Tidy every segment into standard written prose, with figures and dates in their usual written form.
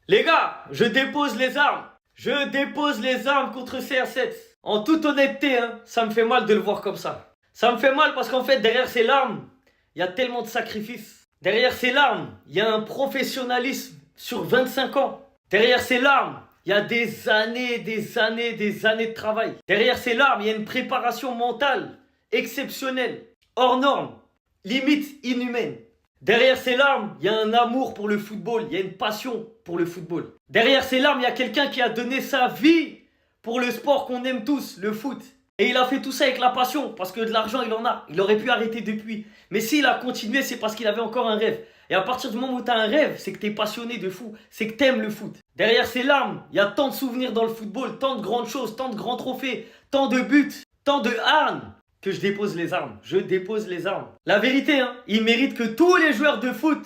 Les gars, je dépose les armes. Je dépose les armes contre CR7. En toute honnêteté, hein, ça me fait mal de le voir comme ça. Ça me fait mal parce qu'en fait, derrière ces larmes, il y a tellement de sacrifices. Derrière ces larmes, il y a un professionnalisme sur 25 ans. Derrière ces larmes, il y a des années, des années, des années de travail. Derrière ces larmes, il y a une préparation mentale exceptionnelle, hors norme, limite inhumaine. Derrière ces larmes, il y a un amour pour le football, il y a une passion pour le football. Derrière ces larmes, il y a quelqu'un qui a donné sa vie pour le sport qu'on aime tous, le foot. Et il a fait tout ça avec la passion, parce que de l'argent, il en a. Il aurait pu arrêter depuis. Mais s'il a continué, c'est parce qu'il avait encore un rêve. Et à partir du moment où tu as un rêve, c'est que tu es passionné de fou, c'est que tu aimes le foot. Derrière ces larmes, il y a tant de souvenirs dans le football, tant de grandes choses, tant de grands trophées, tant de buts, tant de harnes, que je dépose les armes. Je dépose les armes. La vérité, hein, il mérite que tous les joueurs de foot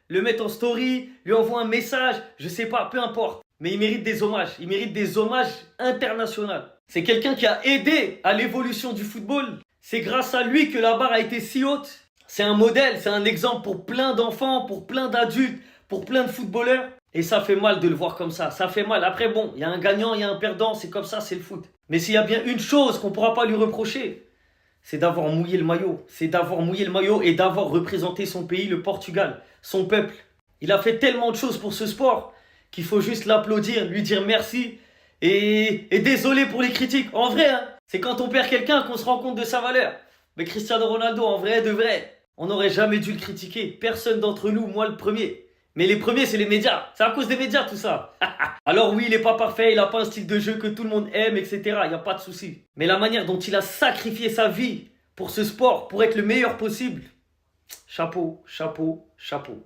le mettent en story, lui envoient un message, je sais pas, peu importe. Mais il mérite des hommages. Il mérite des hommages internationaux. C'est quelqu'un qui a aidé à l'évolution du football. C'est grâce à lui que la barre a été si haute. C'est un modèle, c'est un exemple pour plein d'enfants, pour plein d'adultes, pour plein de footballeurs. Et ça fait mal de le voir comme ça. Ça fait mal. Après, bon, il y a un gagnant, il y a un perdant. C'est comme ça, c'est le foot. Mais s'il y a bien une chose qu'on ne pourra pas lui reprocher, c'est d'avoir mouillé le maillot. C'est d'avoir mouillé le maillot et d'avoir représenté son pays, le Portugal, son peuple. Il a fait tellement de choses pour ce sport qu'il faut juste l'applaudir, lui dire merci et désolé pour les critiques. En vrai, hein, c'est quand on perd quelqu'un qu'on se rend compte de sa valeur. Mais Cristiano Ronaldo, en vrai, de vrai, on n'aurait jamais dû le critiquer. Personne d'entre nous, moi le premier. Mais les premiers, c'est les médias. C'est à cause des médias, tout ça. Alors oui, il n'est pas parfait, il n'a pas un style de jeu que tout le monde aime, etc. Il n'y a pas de souci. Mais la manière dont il a sacrifié sa vie pour ce sport, pour être le meilleur possible, chapeau, chapeau, chapeau.